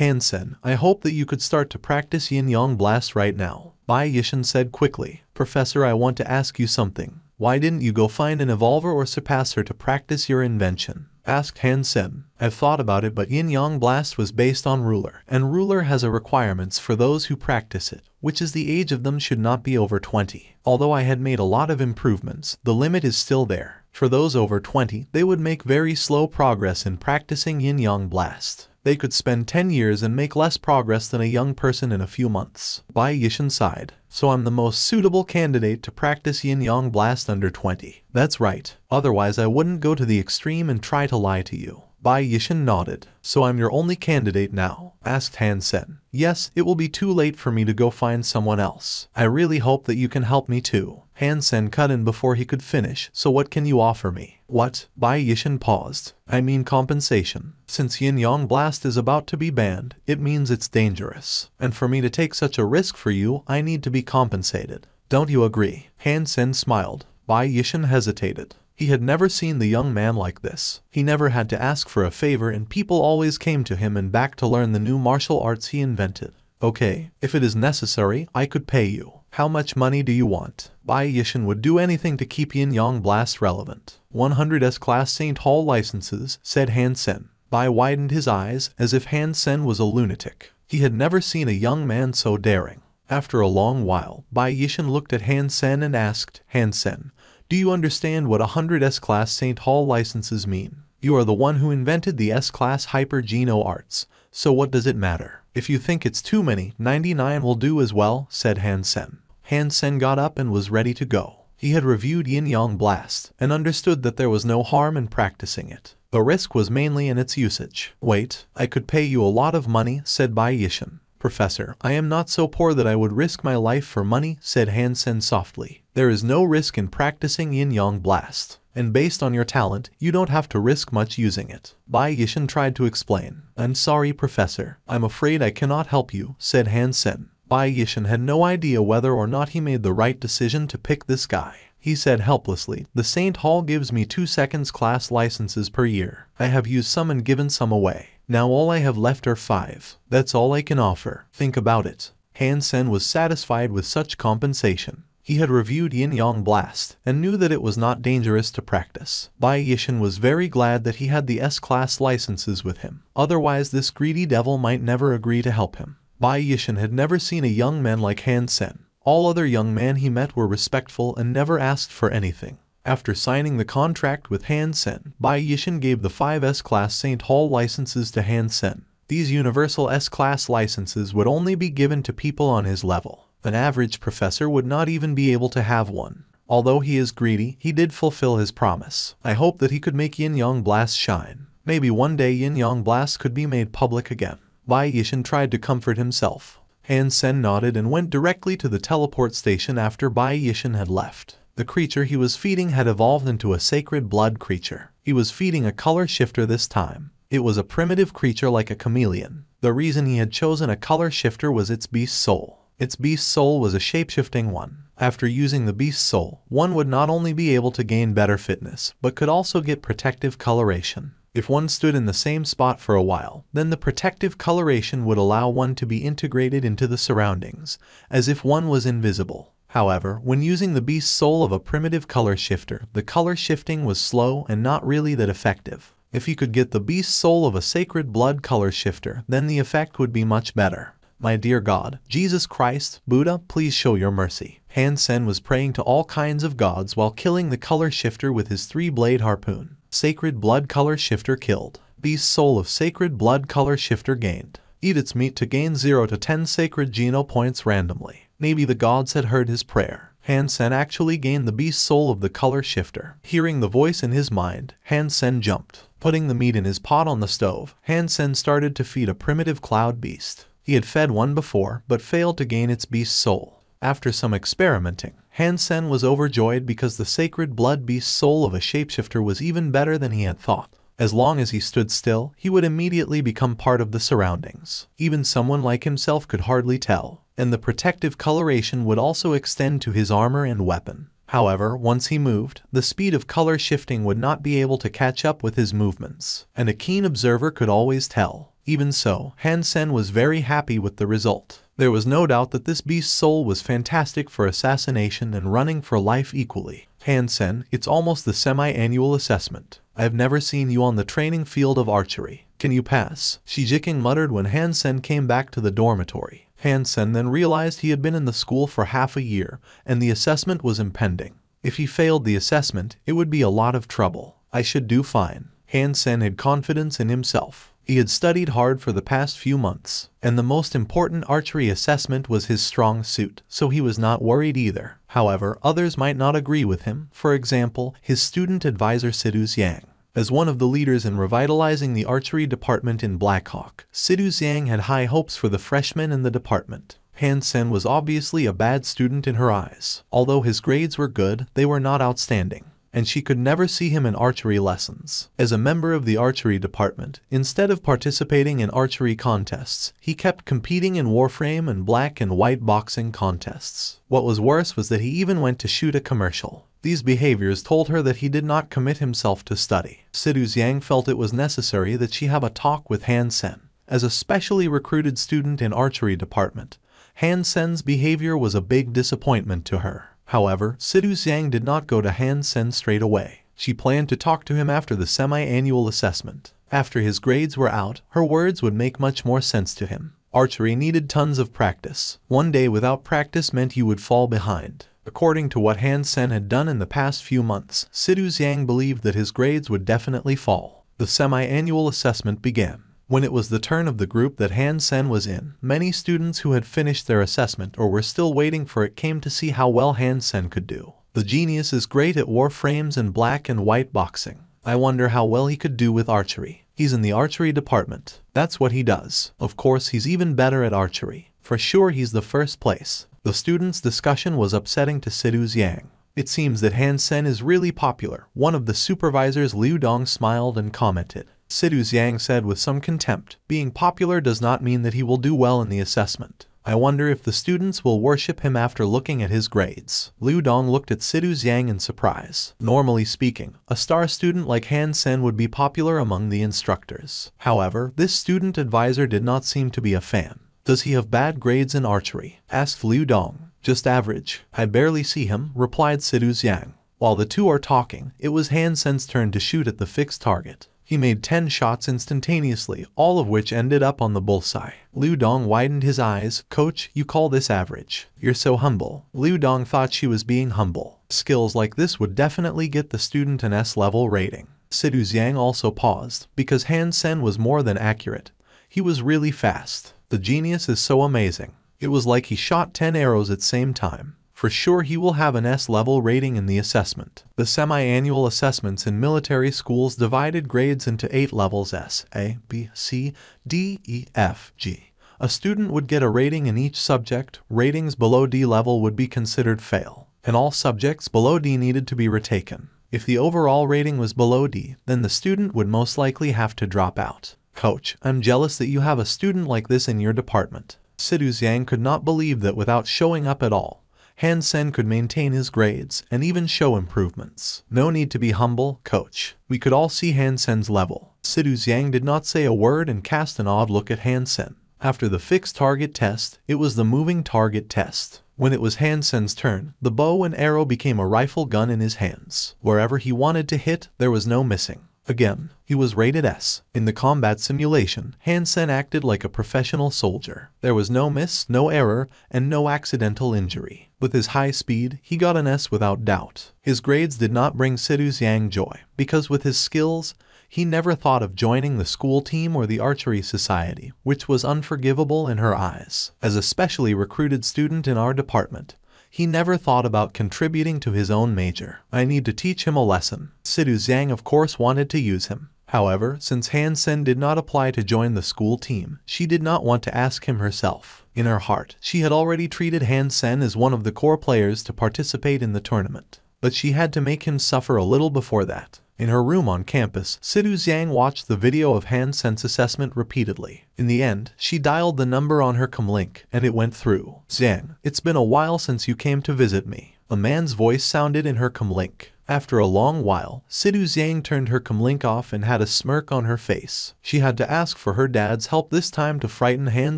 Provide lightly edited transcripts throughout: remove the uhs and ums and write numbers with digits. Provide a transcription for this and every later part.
Hansen, I hope that you could start to practice Yin-Yang Blast right now. Bai Yishan said quickly. Professor, I want to ask you something. Why didn't you go find an evolver or surpasser to practice your invention? Asked Hansen. I've thought about it, but Yin-Yang Blast was based on ruler, and ruler has a requirements for those who practice it, which is the age of them should not be over 20. Although I had made a lot of improvements, the limit is still there. For those over 20, they would make very slow progress in practicing Yin-Yang Blast. They could spend 10 years and make less progress than a young person in a few months. Bai Yishan sighed. So I'm the most suitable candidate to practice Yin-Yang Blast under 20. That's right. Otherwise I wouldn't go to the extreme and try to lie to you. Bai Yishan nodded. So I'm your only candidate now? Asked Hansen. Yes, it will be too late for me to go find someone else. I really hope that you can help me too. Hansen cut in before he could finish. So what can you offer me? What? Bai Yishan paused. I mean compensation. Since Yin-Yang Blast is about to be banned, it means it's dangerous. And for me to take such a risk for you, I need to be compensated. Don't you agree? Hansen smiled. Bai Yishan hesitated. He had never seen the young man like this. He never had to ask for a favor and people always came to him and back to learn the new martial arts he invented. Okay, if it is necessary, I could pay you. How much money do you want? Bai Yishan would do anything to keep Yin-Yang Blast relevant. 100 S-Class St. Hall licenses, said Hansen. Bai widened his eyes as if Hansen was a lunatic. He had never seen a young man so daring. After a long while, Bai Yishan looked at Hansen and asked, Hansen, do you understand what 100 S-Class St. Hall licenses mean? You are the one who invented the S-Class Hyper-Geno arts, so what does it matter? If you think it's too many, 99 will do as well, said Hansen. Hansen got up and was ready to go. He had reviewed Yin-Yang Blast and understood that there was no harm in practicing it. The risk was mainly in its usage. Wait, I could pay you a lot of money, said Bai Yishan. Professor, I am not so poor that I would risk my life for money, said Hansen softly. There is no risk in practicing Yin-Yang Blast. And based on your talent, you don't have to risk much using it. Bai Yishan tried to explain. I'm sorry, Professor. I'm afraid I cannot help you, said Hansen. Bai Yishan had no idea whether or not he made the right decision to pick this guy. He said helplessly, the St. Hall gives me 2 seconds class licenses per year. I have used some and given some away. Now all I have left are 5. That's all I can offer. Think about it. Hansen was satisfied with such compensation. He had reviewed Yin-Yang Blast and knew that it was not dangerous to practice. Bai Yishan was very glad that he had the S-Class licenses with him. Otherwise this greedy devil might never agree to help him. Bai Yishan had never seen a young man like Hansen. All other young men he met were respectful and never asked for anything. After signing the contract with Hansen, Bai Yishan gave the 5 S-Class St. Hall licenses to Hansen. These universal S-Class licenses would only be given to people on his level. An average professor would not even be able to have one. Although he is greedy, he did fulfill his promise. I hope that he could make Yin-Yang Blast shine. Maybe one day Yin-Yang Blast could be made public again. Bai Yishan tried to comfort himself. Hansen nodded and went directly to the teleport station after Bai Yishan had left. The creature he was feeding had evolved into a sacred blood creature. He was feeding a color shifter this time. It was a primitive creature like a chameleon. The reason he had chosen a color shifter was its beast soul. Its beast soul was a shape-shifting one. After using the beast soul, one would not only be able to gain better fitness, but could also get protective coloration. If one stood in the same spot for a while, then the protective coloration would allow one to be integrated into the surroundings, as if one was invisible. However, when using the beast soul of a primitive color shifter, the color shifting was slow and not really that effective. If you could get the beast soul of a sacred blood color shifter, then the effect would be much better. My dear God, Jesus Christ, Buddha, please show your mercy. Hansen was praying to all kinds of gods while killing the color shifter with his 3-blade harpoon. Sacred blood color shifter killed. Beast soul of sacred blood color shifter gained. Eat its meat to gain 0 to 10 sacred geno points randomly. Maybe the gods had heard his prayer. Hansen actually gained the beast soul of the color shifter. Hearing the voice in his mind, Hansen jumped. Putting the meat in his pot on the stove, Hansen started to feed a primitive cloud beast. He had fed one before, but failed to gain its beast soul. After some experimenting, Hansen was overjoyed because the sacred blood beast soul of a shapeshifter was even better than he had thought. As long as he stood still, he would immediately become part of the surroundings. Even someone like himself could hardly tell, and the protective coloration would also extend to his armor and weapon. However, once he moved, the speed of color shifting would not be able to catch up with his movements, and a keen observer could always tell. Even so, Han Sen was very happy with the result. There was no doubt that this beast's soul was fantastic for assassination and running for life equally. Han Sen, it's almost the semi-annual assessment. I have never seen you on the training field of archery. Can you pass? Shi Jiqing muttered when Han Sen came back to the dormitory. Han Sen then realized he had been in the school for half a year, and the assessment was impending. If he failed the assessment, it would be a lot of trouble. I should do fine. Han Sen had confidence in himself. He had studied hard for the past few months, and the most important archery assessment was his strong suit, so he was not worried either. However, others might not agree with him, for example, his student advisor Sidu Xiang. As one of the leaders in revitalizing the archery department in Blackhawk, Sidu Xiang had high hopes for the freshmen in the department. Han Sen was obviously a bad student in her eyes. Although his grades were good, they were not outstanding, and she could never see him in archery lessons. As a member of the archery department, instead of participating in archery contests, he kept competing in Warframe and black and white boxing contests. What was worse was that he even went to shoot a commercial. These behaviors told her that he did not commit himself to study. Sidu Xiang felt it was necessary that she have a talk with Han Sen. As a specially recruited student in archery department, Han Sen's behavior was a big disappointment to her. However, Sidu Xiang did not go to Han Sen straight away. She planned to talk to him after the semi-annual assessment. After his grades were out, her words would make much more sense to him. Archery needed tons of practice. One day without practice meant you would fall behind. According to what Han Sen had done in the past few months, Sidu Xiang believed that his grades would definitely fall. The semi-annual assessment began. When it was the turn of the group that Han Sen was in, many students who had finished their assessment or were still waiting for it came to see how well Han Sen could do. The genius is great at warframes and black and white boxing. I wonder how well he could do with archery. He's in the archery department. That's what he does. Of course, he's even better at archery. For sure he's the first place. The students' discussion was upsetting to Sidu Xiang. It seems that Han Sen is really popular. One of the supervisors, Liu Dong, smiled and commented. Sidu Xiang said with some contempt, being popular does not mean that he will do well in the assessment. I wonder if the students will worship him after looking at his grades. Liu Dong looked at Sidu Xiang in surprise. Normally speaking, a star student like Han Sen would be popular among the instructors. However, this student advisor did not seem to be a fan. Does he have bad grades in archery? Asked Liu Dong. Just average. I barely see him, replied Sidu Xiang. While the two are talking, it was Han Sen's turn to shoot at the fixed target. He made 10 shots instantaneously, all of which ended up on the bullseye. Liu Dong widened his eyes. Coach, you call this average? You're so humble. Liu Dong thought she was being humble. Skills like this would definitely get the student an S-level rating. Sidu Xiang also paused, because Han Sen was more than accurate. He was really fast. The genius is so amazing. It was like he shot 10 arrows at the same time. For sure he will have an S-level rating in the assessment. The semi-annual assessments in military schools divided grades into 8 levels S, A, B, C, D, E, F, G. A student would get a rating in each subject. Ratings below D level would be considered fail, and all subjects below D needed to be retaken. If the overall rating was below D, then the student would most likely have to drop out. Coach, I'm jealous that you have a student like this in your department. Sidu Xiang could not believe that without showing up at all, Han Sen could maintain his grades and even show improvements. No need to be humble, coach. We could all see Han Sen's level. Sidu Xiang did not say a word and cast an odd look at Han Sen. After the fixed target test, it was the moving target test. When it was Han Sen's turn, the bow and arrow became a rifle gun in his hands. Wherever he wanted to hit, there was no missing. Again, he was rated S. In the combat simulation, Han Sen acted like a professional soldier. There was no miss, no error, and no accidental injury. With his high speed, he got an S without doubt. His grades did not bring Sidu Xiang joy, because with his skills, he never thought of joining the school team or the archery society, which was unforgivable in her eyes. As a specially recruited student in our department, he never thought about contributing to his own major. I need to teach him a lesson. Sidu Xiang of course wanted to use him. However, since Han Sen did not apply to join the school team, she did not want to ask him herself. In her heart, she had already treated Han Sen as one of the core players to participate in the tournament. But she had to make him suffer a little before that. In her room on campus, Sidu Xiang watched the video of Han Sen's assessment repeatedly. In the end, she dialed the number on her comlink, and it went through. Xiang, it's been a while since you came to visit me. A man's voice sounded in her comlink. After a long while, Sidu Zhang turned her comlink off and had a smirk on her face. She had to ask for her dad's help this time to frighten Han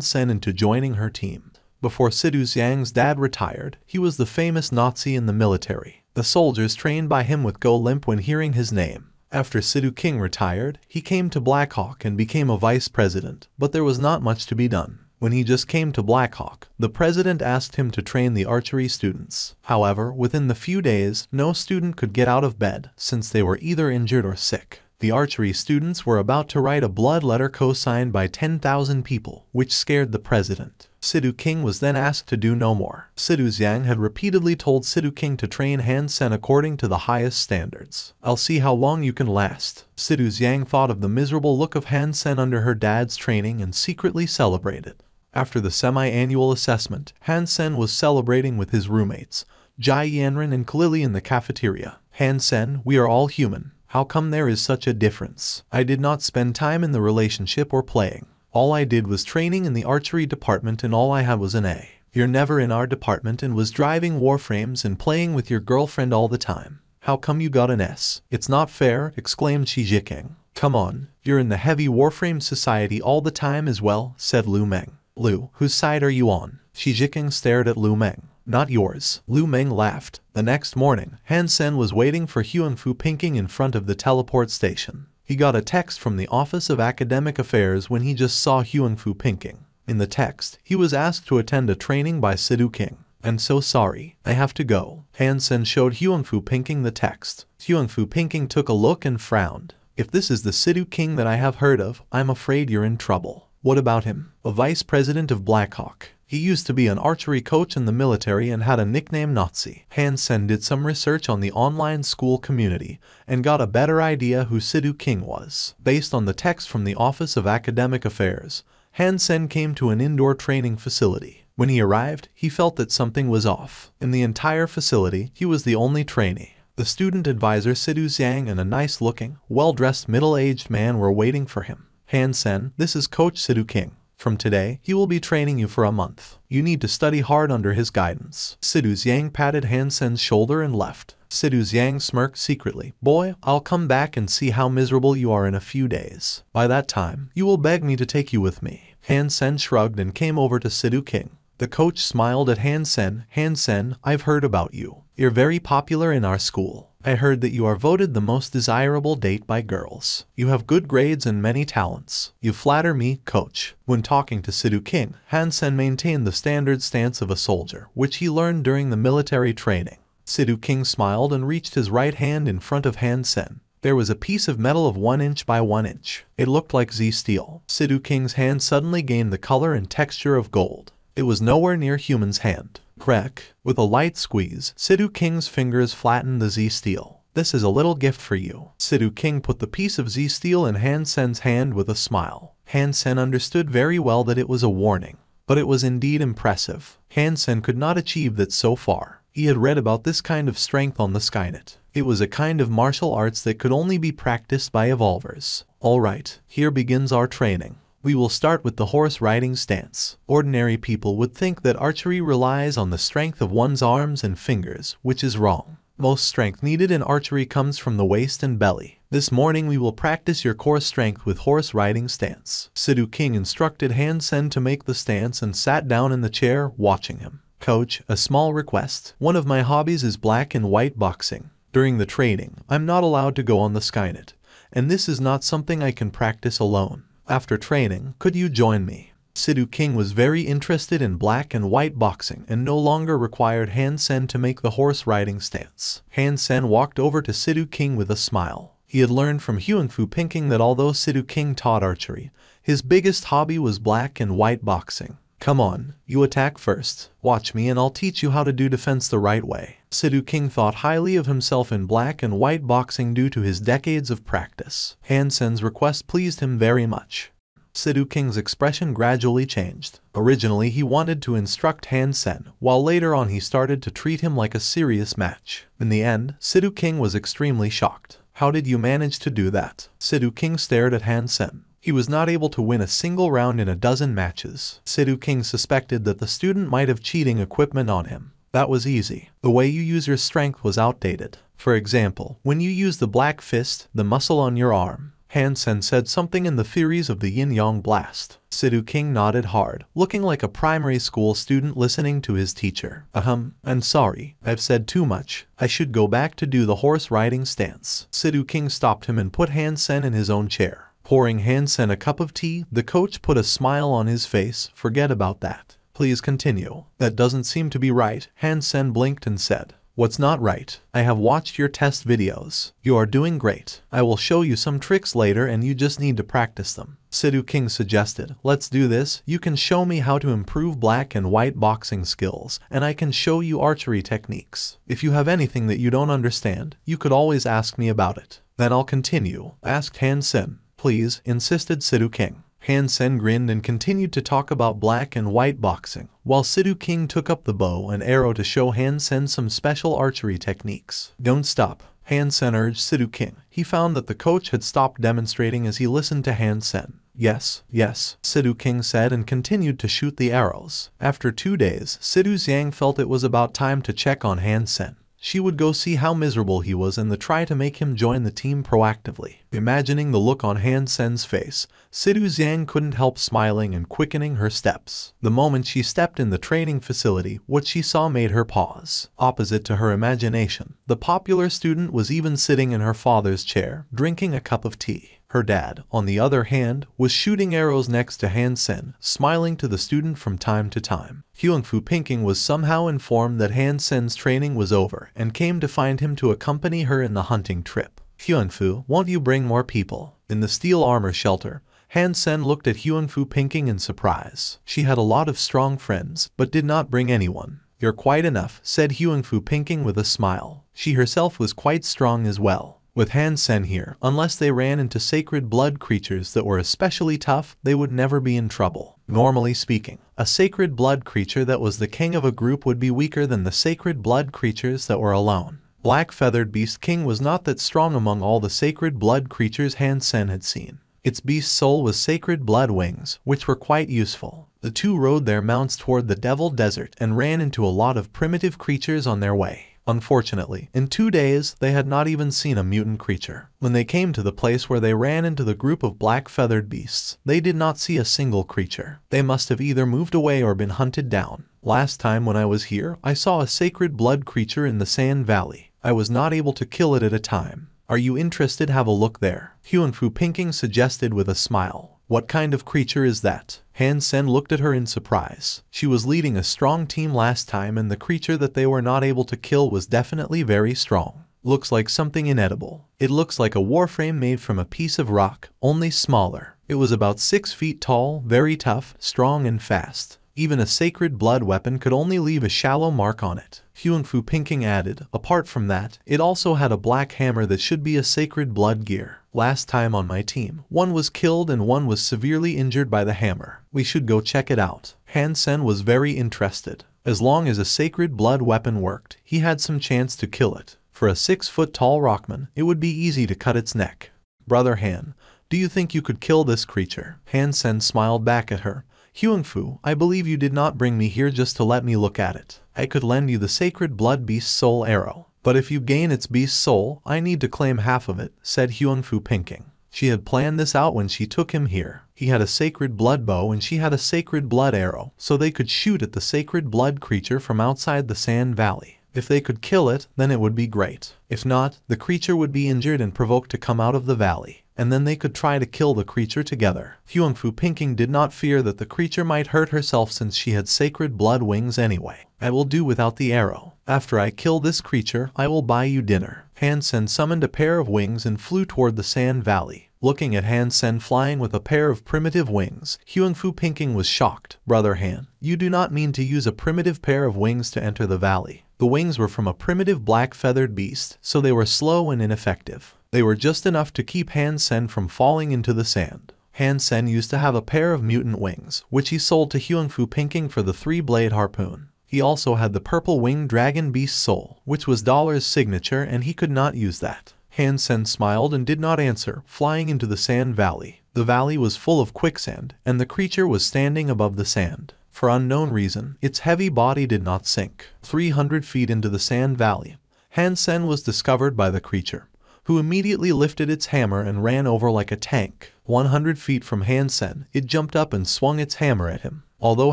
Sen into joining her team. Before Sidu Zhang's dad retired, he was the famous Nazi in the military. The soldiers trained by him would go limp when hearing his name. After Sidu King retired, he came to Blackhawk and became a vice president, but there was not much to be done. When he just came to Blackhawk, the president asked him to train the archery students. However, within the few days, no student could get out of bed, since they were either injured or sick. The archery students were about to write a blood letter co-signed by 10,000 people, which scared the president. Sidu King was then asked to do no more. Sidu Zhang had repeatedly told Sidu King to train Han Sen according to the highest standards. "I'll see how long you can last." Sidu Zhang thought of the miserable look of Han Sen under her dad's training and secretly celebrated. After the semi-annual assessment, Han Sen was celebrating with his roommates, Jai Yanren and Kalili, in the cafeteria. "Han Sen, we are all human. How come there is such a difference? I did not spend time in the relationship or playing. All I did was training in the archery department and all I had was an A. You're never in our department and was driving warframes and playing with your girlfriend all the time. How come you got an S? It's not fair," exclaimed Shi Jiking. "Come on, you're in the heavy warframe society all the time as well," said Lu Meng. "Lu, whose side are you on?" Shi Jiking stared at Lu Meng. "Not yours." Lu Meng laughed. The next morning, Han Sen was waiting for Huan Fu Pinking in front of the teleport station. He got a text from the Office of Academic Affairs when he just saw Huan Fu Pinking. In the text, he was asked to attend a training by Sidu King. "I'm so sorry, I have to go." Han Sen showed Huan Fu Pinking the text. Huan Fu Pinking took a look and frowned. "If this is the Sidu King that I have heard of, I'm afraid you're in trouble." "What about him?" "A vice president of Blackhawk. He used to be an archery coach in the military and had a nickname Nazi." Han Sen did some research on the online school community and got a better idea who Sidu King was. Based on the text from the Office of Academic Affairs, Han Sen came to an indoor training facility. When he arrived, he felt that something was off. In the entire facility, he was the only trainee. The student advisor Sidu Zhang and a nice-looking, well-dressed middle-aged man were waiting for him. "Han Sen, this is Coach Sidu King. From today, he will be training you for a month. You need to study hard under his guidance." Sidu Zhang patted Han Sen's shoulder and left. Sidu Zhang smirked secretly. "Boy, I'll come back and see how miserable you are in a few days. By that time, you will beg me to take you with me." Han Sen shrugged and came over to Sidu King. The coach smiled at Han Sen. "Han Sen, I've heard about you. You're very popular in our school. I heard that you are voted the most desirable date by girls. You have good grades and many talents. You flatter me, coach." When talking to Sidu King, Han Sen maintained the standard stance of a soldier, which he learned during the military training. Sidu King smiled and reached his right hand in front of Han Sen. There was a piece of metal of 1 inch by 1 inch. It looked like Z steel. Sidu King's hand suddenly gained the color and texture of gold. It was nowhere near human's hand. Crack. With a light squeeze, Sidu King's fingers flattened the Z steel. "This is a little gift for you." Sidu King put the piece of Z steel in Han Sen's hand with a smile. Han Sen understood very well that it was a warning, but it was indeed impressive. Han Sen could not achieve that so far. He had read about this kind of strength on the Skynet. It was a kind of martial arts that could only be practiced by evolvers. "Alright, here begins our training. We will start with the horse riding stance." Ordinary people would think that archery relies on the strength of one's arms and fingers, which is wrong. Most strength needed in archery comes from the waist and belly. "This morning we will practice your core strength with horse riding stance." Sidu King instructed Han Sen to make the stance and sat down in the chair, watching him. "Coach, a small request. One of my hobbies is black and white boxing. During the training, I'm not allowed to go on the Skynet, and this is not something I can practice alone. After training, could you join me?" Sidu King was very interested in black and white boxing and no longer required Han Sen to make the horse riding stance. Han Sen walked over to Sidu King with a smile. He had learned from Huan Fu Pinking that although Sidu King taught archery, his biggest hobby was black and white boxing. "Come on, you attack first. Watch me and I'll teach you how to do defense the right way." Sidu King thought highly of himself in black and white boxing due to his decades of practice. Han Sen's request pleased him very much. Sidu King's expression gradually changed. Originally he wanted to instruct Han Sen, while later on he started to treat him like a serious match. In the end, Sidu King was extremely shocked. "How did you manage to do that?" Sidu King stared at Han Sen. He was not able to win a single round in a dozen matches. Sidu King suspected that the student might have cheating equipment on him. "That was easy. The way you use your strength was outdated. For example, when you use the black fist, the muscle on your arm. Han-sen said something in the theories of the yin-yang blast. Sidhu King nodded hard, looking like a primary school student listening to his teacher. I'm sorry, I've said too much. I should go back to do the horse riding stance. Sidhu King stopped him and put Han-sen in his own chair. Pouring Han-sen a cup of tea, the coach put a smile on his face. Forget about that. Please continue. That doesn't seem to be right. Han-sen blinked and said, what's not right? I have watched your test videos. You are doing great. I will show you some tricks later and you just need to practice them. Sidhu King suggested, let's do this. You can show me how to improve black and white boxing skills, and I can show you archery techniques. If you have anything that you don't understand, you could always ask me about it. Then I'll continue, asked Han-sen. Please, insisted Sidhu King. Han-sen grinned and continued to talk about black and white boxing, while Sidhu King took up the bow and arrow to show Han-sen some special archery techniques. Don't stop, Han-sen urged Sidhu King. He found that the coach had stopped demonstrating as he listened to Han-sen. Yes, Sidhu King said and continued to shoot the arrows. After 2 days, Sidhu Xiang felt it was about time to check on Han-sen. She would go see how miserable he was and try to make him join the team proactively. Imagining the look on Han-sen's face, Sidhu Xiang couldn't help smiling and quickening her steps. The moment she stepped in the training facility, what she saw made her pause. Opposite to her imagination, the popular student was even sitting in her father's chair, drinking a cup of tea. Her dad, on the other hand, was shooting arrows next to Han-sen, smiling to the student from time to time. Hyung-Fu Pinking was somehow informed that Han-sen's training was over and came to find him to accompany her in the hunting trip. Hyung-Fu, won't you bring more people? In the steel armor shelter, Han-sen looked at Hyung-Fu Pinking in surprise. She had a lot of strong friends, but did not bring anyone. You're quite enough, said Hyung-Fu Pinking with a smile. She herself was quite strong as well. With Han-sen here, unless they ran into sacred blood creatures that were especially tough, they would never be in trouble. Normally speaking, a sacred blood creature that was the king of a group would be weaker than the sacred blood creatures that were alone. Black Feathered Beast King was not that strong among all the sacred blood creatures Han-sen had seen. Its beast soul was sacred blood wings, which were quite useful. The two rode their mounts toward the Devil Desert and ran into a lot of primitive creatures on their way. Unfortunately, in 2 days, they had not even seen a mutant creature. When they came to the place where they ran into the group of black-feathered beasts, they did not see a single creature. They must have either moved away or been hunted down. Last time when I was here, I saw a sacred blood creature in the Sand Valley. I was not able to kill it at a time. Are you interested? Have a look there. Hyung-Fu Pinking suggested with a smile. What kind of creature is that? Han-sen looked at her in surprise. She was leading a strong team last time and the creature that they were not able to kill was definitely very strong. Looks like something inedible. It looks like a warframe made from a piece of rock, only smaller. It was about 6 feet tall, very tough, strong and fast. Even a sacred blood weapon could only leave a shallow mark on it. Hyung-Fu Pinking added, apart from that, it also had a black hammer that should be a sacred blood gear. Last time on my team, one was killed and one was severely injured by the hammer. We should go check it out. Han-sen was very interested. As long as a sacred blood weapon worked, he had some chance to kill it. For a 6-foot-tall rockman, it would be easy to cut its neck. Brother Han, do you think you could kill this creature? Han-sen smiled back at her. Hyung-Fu, I believe you did not bring me here just to let me look at it. I could lend you the sacred blood beast soul arrow. But if you gain its beast soul, I need to claim half of it, said Hyung-Fu Pinking. She had planned this out when she took him here. He had a sacred blood bow and she had a sacred blood arrow, so they could shoot at the sacred blood creature from outside the Sand Valley. If they could kill it, then it would be great. If not, the creature would be injured and provoked to come out of the valley, and then they could try to kill the creature together. Hyung-Fu Pinking did not fear that the creature might hurt herself since she had sacred blood wings anyway. I will do without the arrow. After I kill this creature, I will buy you dinner. Han-sen summoned a pair of wings and flew toward the Sand Valley. Looking at Han-sen flying with a pair of primitive wings, Hyung-Fu Pinking was shocked. Brother Han, you do not mean to use a primitive pair of wings to enter the valley. The wings were from a primitive black-feathered beast, so they were slow and ineffective. They were just enough to keep Han-sen from falling into the sand. Han-sen used to have a pair of mutant wings, which he sold to Hyung-Fu Pinking for the 3-blade harpoon. He also had the purple-winged dragon beast soul, which was Dollar's signature, and he could not use that. Han-sen smiled and did not answer, flying into the Sand Valley. The valley was full of quicksand, and the creature was standing above the sand. For unknown reason, its heavy body did not sink. 300 feet into the Sand Valley, Han Sen was discovered by the creature, who immediately lifted its hammer and ran over like a tank. 100 feet from Han Sen, it jumped up and swung its hammer at him. Although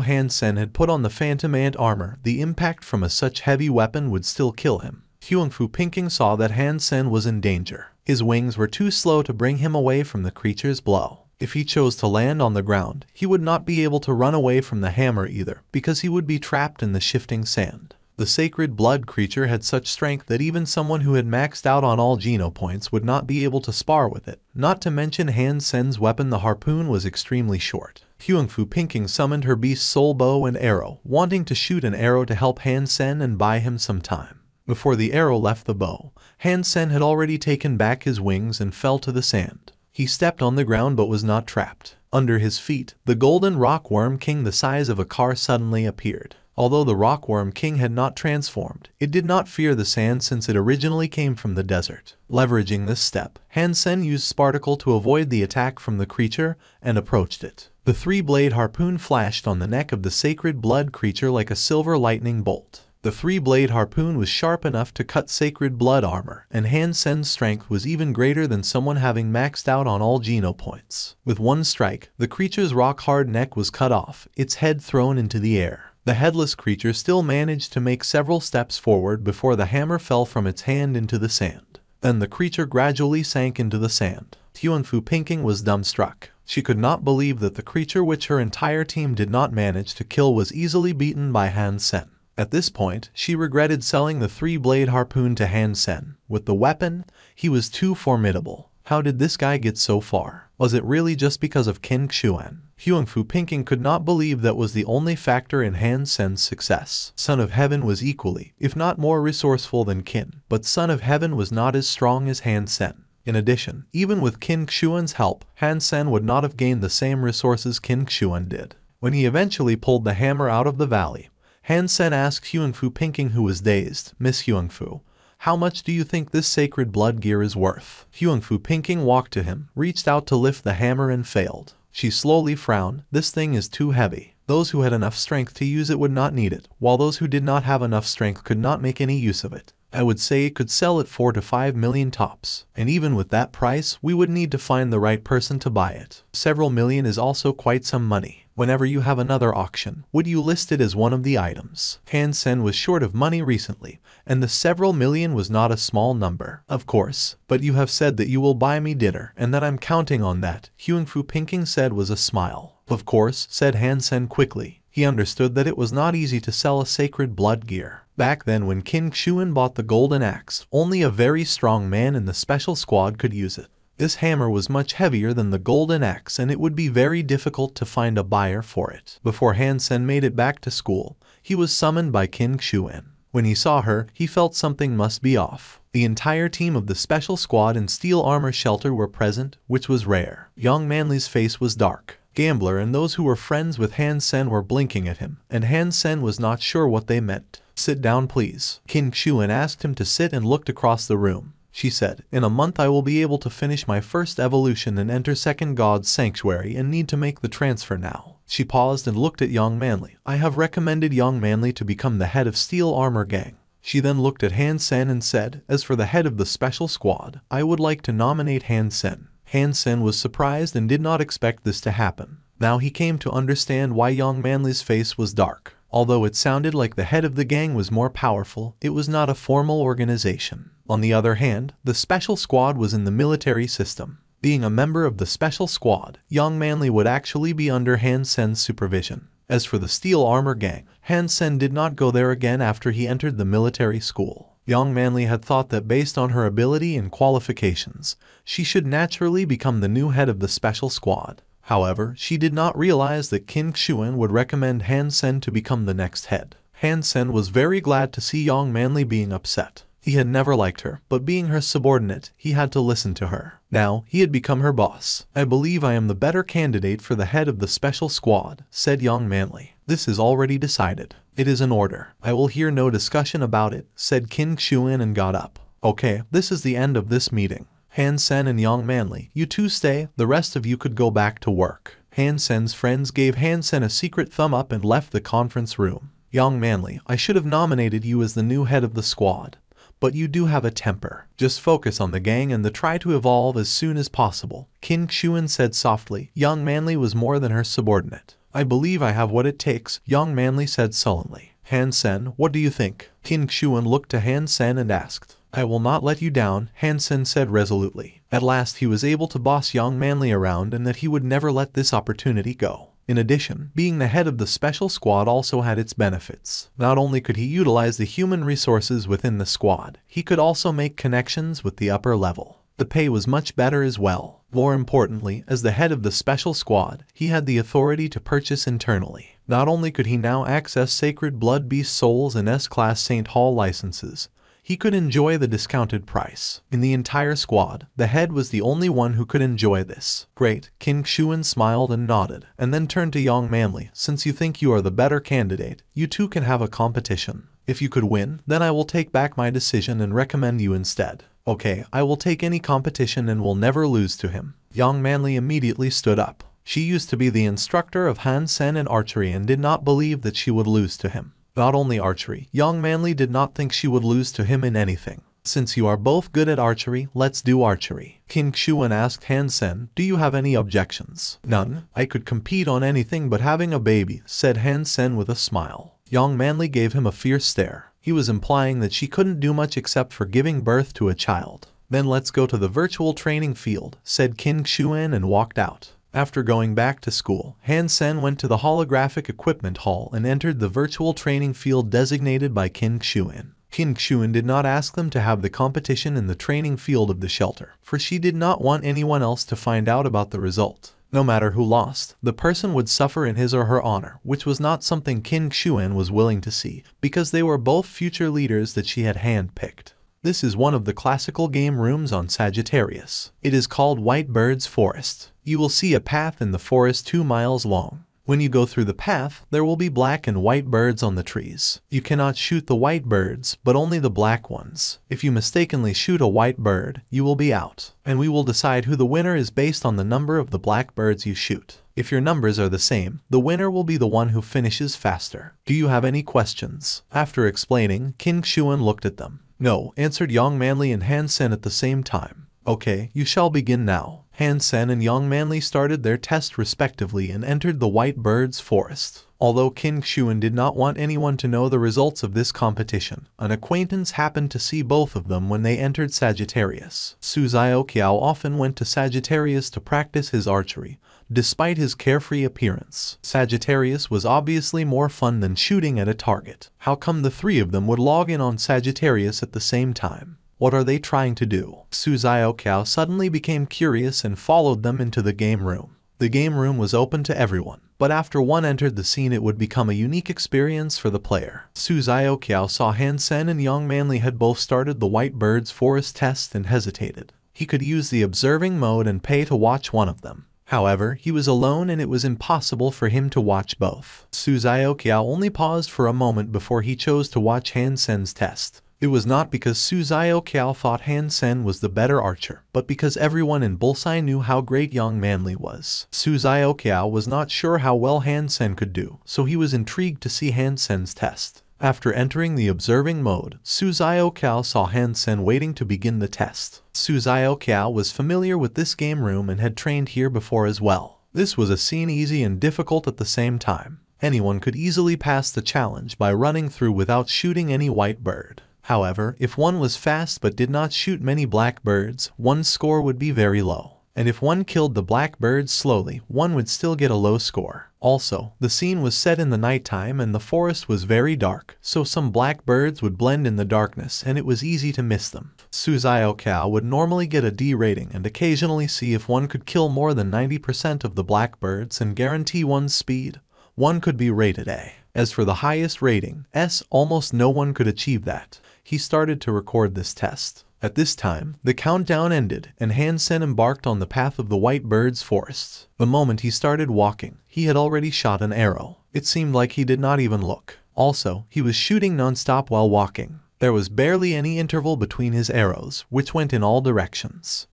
Han Sen had put on the Phantom Ant armor, the impact from a such heavy weapon would still kill him. Hyung-Fu Pinking saw that Han Sen was in danger. His wings were too slow to bring him away from the creature's blow. If he chose to land on the ground, he would not be able to run away from the hammer either, because he would be trapped in the shifting sand. The sacred blood creature had such strength that even someone who had maxed out on all Geno points would not be able to spar with it. Not to mention Han Sen's weapon, the harpoon, was extremely short. Hyung-Fu Pinking summoned her beast soul bow and arrow, wanting to shoot an arrow to help Han Sen and buy him some time. Before the arrow left the bow, Han Sen had already taken back his wings and fell to the sand. He stepped on the ground but was not trapped. Under his feet, the golden rockworm king the size of a car suddenly appeared. Although the rockworm king had not transformed, it did not fear the sand since it originally came from the desert. Leveraging this step, Han Sen used Sparticle to avoid the attack from the creature and approached it. The three-blade harpoon flashed on the neck of the sacred blood creature like a silver lightning bolt. The three-blade harpoon was sharp enough to cut sacred blood armor, and Han Sen's strength was even greater than someone having maxed out on all Geno points. With one strike, the creature's rock-hard neck was cut off, its head thrown into the air. The headless creature still managed to make several steps forward before the hammer fell from its hand into the sand. Then the creature gradually sank into the sand. Hyung-Fu Pinking was dumbstruck. She could not believe that the creature which her entire team did not manage to kill was easily beaten by Han Sen. At this point, she regretted selling the three-blade harpoon to Han Sen. With the weapon, he was too formidable. How did this guy get so far? Was it really just because of Qin Xuan? Hyung-Fu Pinking could not believe that was the only factor in Han Sen's success. Son of Heaven was equally, if not more resourceful than Qin, but Son of Heaven was not as strong as Han Sen. In addition, even with Qin Xuan's help, Han Sen would not have gained the same resources Qin Xuan did. When he eventually pulled the hammer out of the valley, Han Sen asked Hyung-Fu Pinking, who was dazed, "Miss Hyung-Fu, how much do you think this sacred blood gear is worth?" Hyung-Fu Pinking walked to him, reached out to lift the hammer and failed. She slowly frowned. "This thing is too heavy. Those who had enough strength to use it would not need it, while those who did not have enough strength could not make any use of it. I would say it could sell at 4 to 5 million tops. And even with that price, we would need to find the right person to buy it. Several million is also quite some money. Whenever you have another auction, would you list it as one of the items?" Han Sen was short of money recently, and the several million was not a small number. "Of course, but you have said that you will buy me dinner, and that I'm counting on that," Hyung-Fu Pinking said with a smile. "Of course," said Han Sen quickly. He understood that it was not easy to sell a sacred blood gear. Back then, when Qin Xuan bought the golden axe, only a very strong man in the special squad could use it. This hammer was much heavier than the golden axe, and it would be very difficult to find a buyer for it. Before Han Sen made it back to school, he was summoned by Qin Xuan. When he saw her, he felt something must be off. The entire team of the special squad and steel armor shelter were present, which was rare. Young Manly's face was dark. Gambler and those who were friends with Han Sen were blinking at him, and Han Sen was not sure what they meant. "Sit down, please." Qin Xuan asked him to sit and looked across the room. She said, "In a month I will be able to finish my first evolution and enter Second God's Sanctuary and need to make the transfer now." She paused and looked at Young Manly. "I have recommended Young Manly to become the head of Steel Armor Gang." She then looked at Han Sen and said, "As for the head of the special squad, I would like to nominate Han Sen." Han Sen was surprised and did not expect this to happen. Now he came to understand why Young Manly's face was dark. Although it sounded like the head of the gang was more powerful, it was not a formal organization. On the other hand, the special squad was in the military system. Being a member of the special squad, Young Manly would actually be under Han Sen's supervision. As for the Steel Armor Gang, Han Sen did not go there again after he entered the military school. Young Manly had thought that based on her ability and qualifications, she should naturally become the new head of the special squad. However, she did not realize that Qin Xuan would recommend Han Sen to become the next head. Han Sen was very glad to see Young Manly being upset. He had never liked her, but being her subordinate, he had to listen to her. Now, he had become her boss. "I believe I am the better candidate for the head of the special squad," said Young Manly. "This is already decided. It is an order. I will hear no discussion about it," said Qin Xuan and got up. "Okay, this is the end of this meeting. Han Sen and Young Manly, you two stay, the rest of you could go back to work." Han Sen's friends gave Han Sen a secret thumb up and left the conference room. "Young Manly, I should have nominated you as the new head of the squad, but you do have a temper. Just focus on the gang and try to evolve as soon as possible," King Xuan said softly. Young Manly was more than her subordinate. "I believe I have what it takes," Young Manly said sullenly. "Han Sen, what do you think?" King Xuan looked to Han Sen and asked. "I will not let you down," Han Sen said resolutely. At last he was able to boss Young Manly around, and that he would never let this opportunity go. In addition, being the head of the special squad also had its benefits. Not only could he utilize the human resources within the squad, he could also make connections with the upper level. The pay was much better as well. More importantly, as the head of the special squad, he had the authority to purchase internally. Not only could he now access Sacred Blood Beast Souls and S-Class Saint Hall licenses, he could enjoy the discounted price. In the entire squad, the head was the only one who could enjoy this. "Great," King Xuan smiled and nodded, and then turned to Young Manly. "Since you think you are the better candidate, you two can have a competition. If you could win, then I will take back my decision and recommend you instead." "Okay, I will take any competition and will never lose to him." Young Manly immediately stood up. She used to be the instructor of Han Sen in archery and did not believe that she would lose to him. Not only archery, Young Manly did not think she would lose to him in anything. "Since you are both good at archery, let's do archery." King Xuan asked Han Sen, "Do you have any objections?" "None. I could compete on anything but having a baby," said Han Sen with a smile. Young Manly gave him a fierce stare. He was implying that she couldn't do much except for giving birth to a child. "Then let's go to the virtual training field," said King Xuan and walked out. After going back to school, Han Sen went to the holographic equipment hall and entered the virtual training field designated by King Xuan. King Xuan did not ask them to have the competition in the training field of the shelter, for she did not want anyone else to find out about the result. No matter who lost, the person would suffer in his or her honor, which was not something King Xuan was willing to see, because they were both future leaders that she had handpicked. This is one of the classical game rooms on Sagittarius. It is called White Bird's Forest. You will see a path in the forest 2 miles long. When you go through the path, there will be black and white birds on the trees. You cannot shoot the white birds, but only the black ones. If you mistakenly shoot a white bird, you will be out, and we will decide who the winner is based on the number of the black birds you shoot. If your numbers are the same, the winner will be the one who finishes faster. Do you have any questions? After explaining, King Xuan looked at them. "No," answered Young Manly and Han Sen at the same time. "Okay, you shall begin now." Han Sen and Young Manly started their test respectively and entered the White Bird's Forest. Although King Xuan did not want anyone to know the results of this competition, an acquaintance happened to see both of them when they entered Sagittarius. Su Xiaoqiao often went to Sagittarius to practice his archery, despite his carefree appearance. Sagittarius was obviously more fun than shooting at a target. How come the three of them would log in on Sagittarius at the same time? What are they trying to do? Su Xiaoqiao suddenly became curious and followed them into the game room. The game room was open to everyone, but after one entered the scene it would become a unique experience for the player. Su Xiaoqiao saw Han Sen and Young Manly had both started the White Bird's Forest test and hesitated. He could use the observing mode and pay to watch one of them. However, he was alone and it was impossible for him to watch both. Su Xiaoqiao only paused for a moment before he chose to watch Han Sen's test. It was not because Su Xiaoqiao thought Han Sen was the better archer, but because everyone in Bullseye knew how great Young Manly was. Su Xiaoqiao was not sure how well Han Sen could do, so he was intrigued to see Han Sen's test. After entering the observing mode, Su Xiaoqiao saw Han Sen waiting to begin the test. Su Xiaoqiao was familiar with this game room and had trained here before as well. This was a scene easy and difficult at the same time. Anyone could easily pass the challenge by running through without shooting any white bird. However, if one was fast but did not shoot many black birds, one's score would be very low. And if one killed the black birds slowly, one would still get a low score. Also, the scene was set in the nighttime and the forest was very dark, so some black birds would blend in the darkness and it was easy to miss them. Su Xiaoqiao would normally get a D rating and occasionally see if one could kill more than 90% of the black birds and guarantee one's speed. One could be rated A. As for the highest rating, S, almost no one could achieve that. He started to record this test. At this time, the countdown ended, and Han Sen embarked on the path of the White Bird's Forest. The moment he started walking, he had already shot an arrow. It seemed like he did not even look. Also, he was shooting non-stop while walking. There was barely any interval between his arrows, which went in all directions.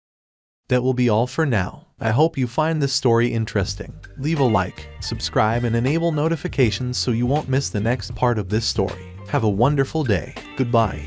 That will be all for now. I hope you find this story interesting. Leave a like, subscribe, and enable notifications so you won't miss the next part of this story. Have a wonderful day. Goodbye.